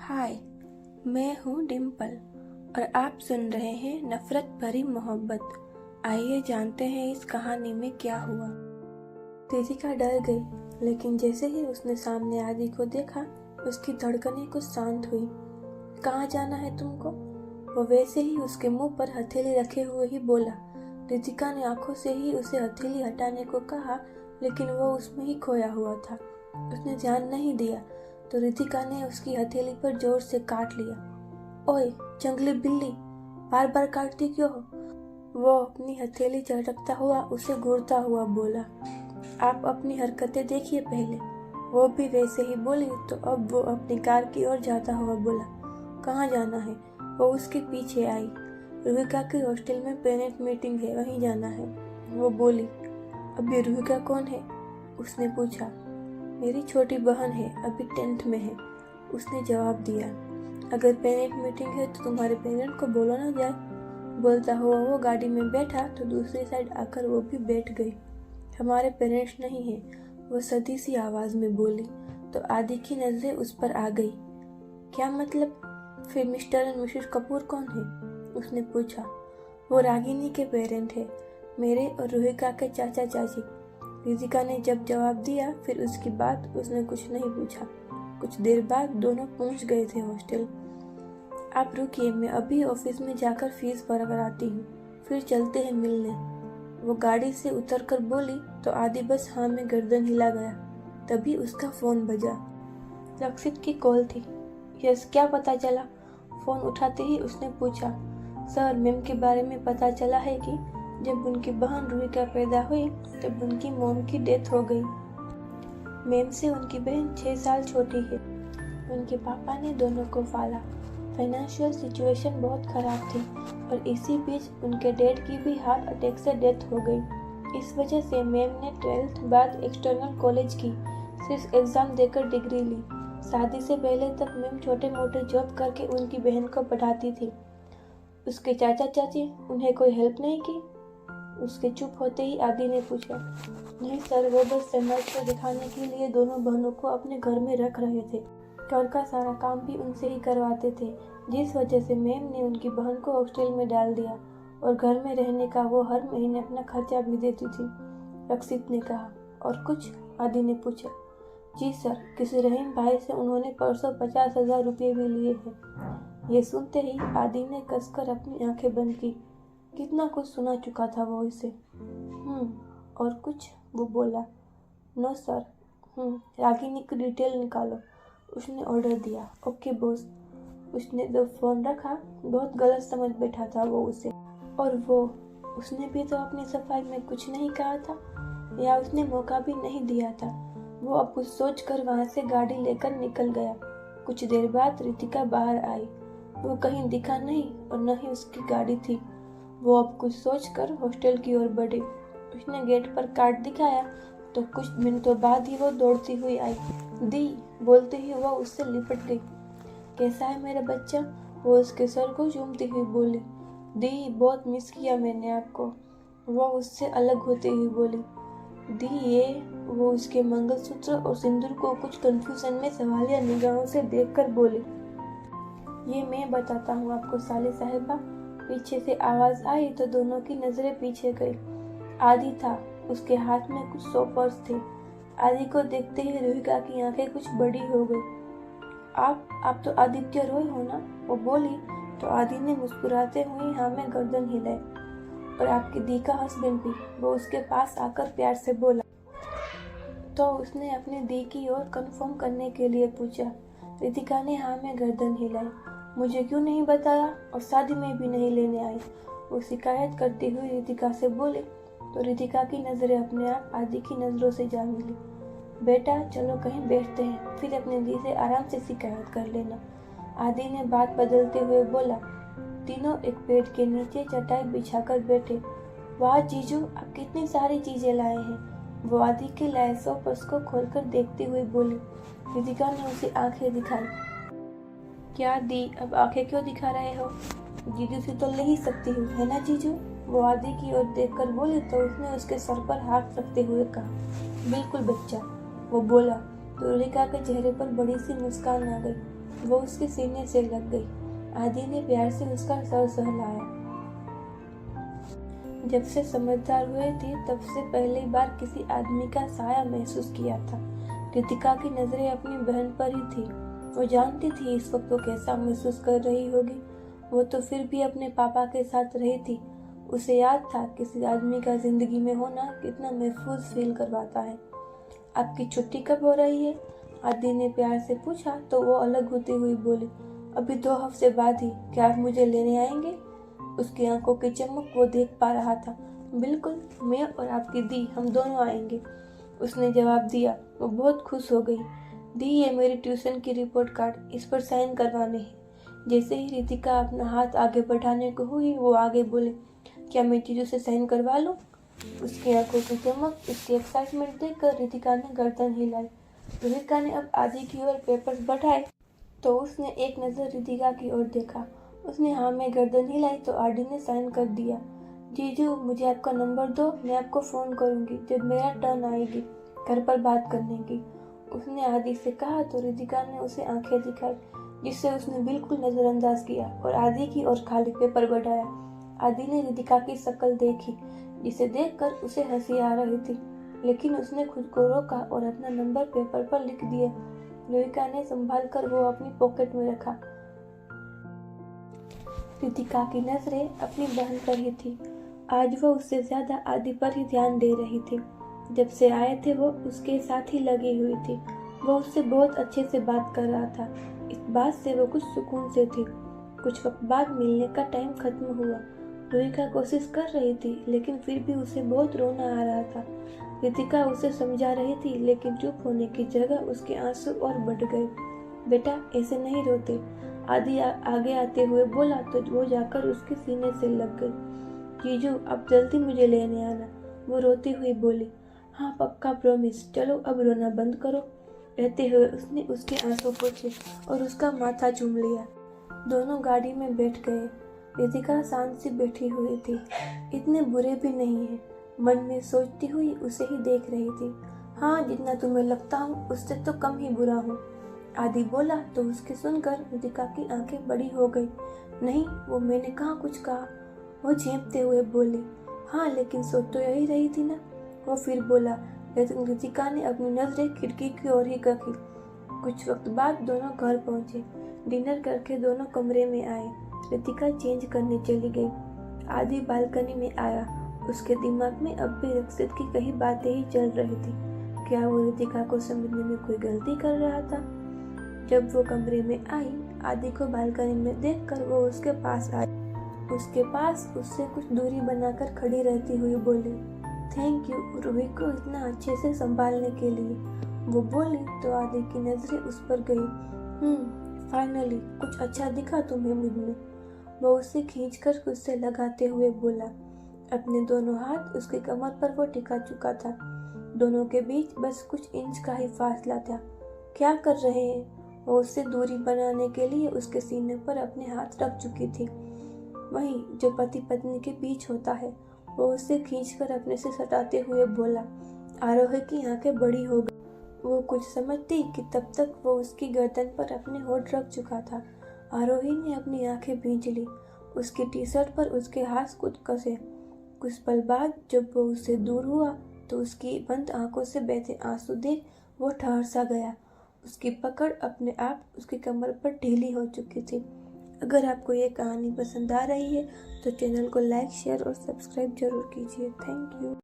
हाय, मैं हूँ डिम्पल और आप सुन रहे हैं नफरत भरी मोहब्बत। आइए जानते हैं इस कहानी में क्या हुआ। रितिका डर गई, लेकिन जैसे ही उसने सामने आदि को देखा उसकी धड़कनें कुछ शांत हुई। कहाँ जाना है तुमको? वो वैसे ही उसके मुंह पर हथेली रखे हुए ही बोला। रितिका ने आंखों से ही उसे हथेली हटाने को कहा, लेकिन वो उसमें ही खोया हुआ था। उसने ध्यान नहीं दिया तो रितिका ने उसकी हथेली पर जोर से काट लिया। ओए जंगली बिल्ली, बार बार काटती क्यों हो? वो अपनी हथेली झटकता हुआ उसे घूरता हुआ बोला। आप अपनी हरकतें देखिए पहले। वो भी वैसे ही बोली तो अब वो अपनी कार की ओर जाता हुआ बोला। कहाँ जाना है? वो उसके पीछे आई। रुहिका की हॉस्टल में पेरेंट मीटिंग है, वहीं जाना है, वो बोली। अभी रुहिका कौन है? उसने पूछा। मेरी छोटी बहन है, अभी 10th में है, उसने जवाब दिया। अगर पेरेंट मीटिंग है तो तुम्हारे पेरेंट को बोलो ना जाए। बोलता हुआ वो गाड़ी में बैठा तो दूसरी साइड आकर वो भी बैठ गई। हमारे पेरेंट्स नहीं है, वो सदी सी आवाज में बोली तो आदि की नजरें उस पर आ गई। क्या मतलब? फिर मिस्टर एंड मिसेस कपूर कौन है? उसने पूछा। वो रागिनी के पेरेंट है, मेरे और रुहिका के चाचा चाची। रितिका ने जब जवाब दिया फिर उसके बाद उसने कुछ नहीं पूछा। कुछ देर बाद दोनों पहुंच गए थे हॉस्टल। आप रुकिए, मैं अभी ऑफिस में जाकर फीस भर कर आती हूँ, फिर चलते हैं मिलने, वो गाड़ी से उतरकर बोली तो आदि बस हाँ में गर्दन हिला गया। तभी उसका फोन बजा। रक्षित की कॉल थी। यस, क्या पता चला? फोन उठाते ही उसने पूछा। सर, मैम के बारे में पता चला है कि जब उनकी बहन रुहिका पैदा हुई तब उनकी मॉम की डेथ हो गई। मैम से उनकी बहन 6 साल छोटी है। उनके पापा ने दोनों को पाला। फाइनेंशियल सिचुएशन बहुत खराब थी और इसी बीच उनके डैड की भी हार्ट अटैक से डेथ हो गई। इस वजह से मैम ने 12th बाद एक्सटर्नल कॉलेज की, सिर्फ एग्जाम देकर डिग्री ली। शादी से पहले तक मैम छोटे मोटे जॉब करके उनकी बहन को पढ़ाती थी। उसके चाचा चाची उन्हें कोई हेल्प नहीं की? उसके चुप होते ही आदि ने पूछा। नहीं सर, वो बस सामर्थ्य दिखाने के लिए दोनों बहनों को अपने घर में रख रहे थे। घर का सारा काम भी उनसे ही करवाते थे, जिस वजह से मैम ने उनकी बहन को हॉस्टल में डाल दिया और घर में रहने का वो हर महीने अपना खर्चा भी देती थी, रक्षित ने कहा। और कुछ? आदि ने पूछा। जी सर, किसी रहीम भाई से उन्होंने परसों 50,000 रुपये भी लिए हैं। ये सुनते ही आदि ने कसकर अपनी आंखें बंद की। कितना कुछ सुना चुका था वो इसे। और कुछ? वो बोला। No sir. रागिनी की डिटेल निकालो, उसने ऑर्डर दिया। Okay boss. उसने दो फोन रखा। बहुत गलत समझ बैठा था वो उसे। और वो उसने भी तो अपनी सफाई में कुछ नहीं कहा था, या उसने मौका भी नहीं दिया था। वो अब कुछ सोच कर वहां से गाड़ी लेकर निकल गया। कुछ देर बाद रितिका बाहर आई। वो कहीं दिखा नहीं और न ही उसकी गाड़ी थी। वो अब कुछ सोचकर हॉस्टल की ओर बढ़ी। उसने गेट पर कार्ड दिखाया तो कुछ मिनटों बाद ही वो दौड़ती हुई आई। दी बोलते ही वो उससे लिपट गई। कैसा है मेरा बच्चा? वो उसके सर को चूमती हुई बोली। दी, बहुत मिस किया मैंने आपको, वो उससे अलग होते हुए बोली। दी ये? वो उसके मंगलसूत्र और सिंदूर को कुछ कंफ्यूजन में सवालिया निगाहों से देखकर बोली। ये मैं बताता हूँ आपको साले साहिबा। पीछे से आवाज आई तो दोनों की नजरें पीछे गई। आदि था, उसके हाथ में कुछ सोपर्स थे। आदि को देखते ही रुहिका की आंखें कुछ बड़ी हो गई। आप तो आदित्य रॉय हो ना? वो बोली तो आदि ने मुस्कुराते हुए हाँ में गर्दन हिलाई। और आपकी दी का हस्बैंड भी, वो उसके पास आकर प्यार से बोला। तो उसने अपनी दी की ओर कंफर्म करने के लिए पूछा। रितिका ने हाँ में गर्दन हिलाई। मुझे क्यों नहीं बताया और शादी में भी नहीं लेने आई? वो शिकायत करती हुई रितिका से बोली तो रितिका की नजरें अपने आप आदि की नजरों से जा मिली। बेटा चलो कहीं बैठते हैं, फिर अपनी दी से आराम से शिकायत कर लेना। आदि ने बात बदलते हुए बोला। तीनों एक पेड़ के नीचे चटाई बिछाकर बैठे। वाह जीजू, आप कितनी सारी चीजें लाए हैं। वो आदि के लाए पर्स को खोलकर देखते हुए बोली। रितिका ने उसे आंखें दिखाई। क्या दी, अब आंखें क्यों दिखा रहे हो? जीजू से तो ले ही सकती हूँ, है ना जीजू? वो आदि की ओर देखकर बोली तो उसने उसके सर पर हाथ रखते हुए कहा। बिल्कुल बच्चा, वो बोला तो रितिका के चेहरे पर बड़ी सी मुस्कान आ गई। वो उसके सीने से लग गई। आदि ने प्यार से उसका सर सहलाया। जब से समझदार हुए थे तब से पहली बार किसी आदमी का साया महसूस किया था। रितिका की नजरें अपनी बहन पर ही थी। वो जानती थी इस वक्त वो कैसा महसूस कर रही होगी। वो तो फिर भी अपने पापा के साथ रही थी। उसे याद था किसी आदमी का जिंदगी में होना कितना महफूज फील करवाता है। आपकी छुट्टी कब हो रही है? आदि ने प्यार से पूछा तो वो अलग होती हुई बोली, अभी 2 हफ्ते बाद ही। क्या आप मुझे लेने आएंगे? उसकी आंखों की चमक वो देख पा रहा था। बिल्कुल, मैं और आपकी दी हम दोनों आएंगे, उसने जवाब दिया। वो बहुत खुश हो गई। दी, ये मेरी ट्यूशन की रिपोर्ट कार्ड, इस पर साइन करवाने हैं। जैसे ही रितिका अपना हाथ आगे बढ़ाने को हुई वो आगे बोले, क्या मैं जीजू से साइन करवा लूं? उसकी आंखों की चमक, उसकी एक्साइटमेंट देखकर रितिका ने गर्दन हिलाई। रितिका ने अब आदि की ओर पेपर्स बढ़ाए तो उसने एक नजर रितिका की ओर देखा। उसने हाँ में गर्दन हिलाई तो आदि ने साइन कर दिया। जीजू, मुझे आपका नंबर दो, मैं आपको फोन करूंगी जब मेरा टर्न आएगी घर पर बात करने की, उसने आदि से कहा तो रितिका ने उसे आंखें दिखाई जिससे उसने बिल्कुल नजरअंदाज किया और आदि की ओर खाली पेपर बढ़ाया। आदि ने रितिका की शक्ल देखी जिसे देखकर उसे हंसी आ रही थी, लेकिन उसने खुद को रोका और अपना नंबर पेपर पर लिख दिया। रितिका ने संभाल कर वो अपनी पॉकेट में रखा। रितिका की नजरें अपनी बहन पर ही थी। आज वो उससे ज्यादा आदि पर ही ध्यान दे रही थी। जब से आए थे वो उसके साथ ही लगी हुई थी। वो उससे बहुत अच्छे से बात कर रहा था। इस बात से वो कुछ सुकून से थी। कुछ वक्त बाद मिलने का टाइम खत्म हुआ। रितिका कोशिश कर रही थी लेकिन फिर भी उसे बहुत रोना आ रहा था। रितिका उसे समझा रही थी लेकिन चुप होने की जगह उसके आंसू और बढ़ गए। बेटा, ऐसे नहीं रोते, आदि आगे आते हुए बोला तो वो जाकर उसके सीने से लग गई। जीजू, अब जल्दी मुझे लेने आना, वो रोती हुई बोली। हाँ पक्का, प्रॉमिस। चलो अब रोना बंद करो, कहते हुए उसने उसके आंसू पोंछे और उसका माथा चूम लिया। दोनों गाड़ी में बैठ गए। रितिका शांत सी बैठी हुई थी। इतने बुरे भी नहीं है, मन में सोचती हुई उसे ही देख रही थी। हाँ, जितना तुम्हें लगता हूँ उससे तो कम ही बुरा हूँ, आदि बोला तो उसके सुनकर रितिका की आंखें बड़ी हो गई। नहीं, वो मैंने कहाँ कुछ कहा, वो झेंपते हुए बोली। हाँ, लेकिन सोच तो यही रही थी ना, वो फिर बोला। लेकिन रितिका ने अपनी नजरें खिड़की की ओर ही रखी। कुछ वक्त बाद दोनों घर पहुंचे। डिनर करके दोनों कमरे में आए। रितिका चेंज करने चली गई। आदि बालकनी में आया। उसके दिमाग में अब भी रक्षित की कई बातें ही चल रही थी। क्या वो रितिका को समझने में कोई गलती कर रहा था? जब वो कमरे में आई, आदि को बालकनी में देखकर वो उसके पास आई। उसके पास उससे कुछ दूरी बनाकर खड़ी रहती हुई बोली, थैंक यू रूही को इतना अच्छे से संभालने के लिए। वो बोली तो आदि की नजरें उस पर गई। फाइनली कुछ अच्छा दिखा तुम्हें मुझ में, वो उसे खींचकर खुद से लगाते हुए बोला। अपने दोनों हाथ उसकी कमर पर वो टिका चुका था। दोनों के बीच बस कुछ इंच का ही फासला था। क्या कर रहे हैं? वो उससे दूरी बनाने के लिए उसके सीने पर अपने हाथ रख चुकी थी। वहीं जो पति पत्नी के बीच होता है। वो उसे खींचकर अपने से सटाते हुए बोला। आरोही की आंखें बड़ी हो गई। वो कुछ समझती कि तब तक वो उसकी गर्दन पर अपने होठ रख चुका था। आरोही ने अपनी आंखें भींच ली। उसकी टी शर्ट पर उसके हाथ कुछ कसे। कुछ पल बाद जब वो उससे दूर हुआ तो उसकी बंद आंखों से बहते आंसू देख वो ठहर सा गया। उसकी पकड़ अपने आप उसकी कमर पर ढीली हो चुकी थी। अगर आपको ये कहानी पसंद आ रही है तो चैनल को लाइक, शेयर और सब्सक्राइब जरूर कीजिए। Thank you.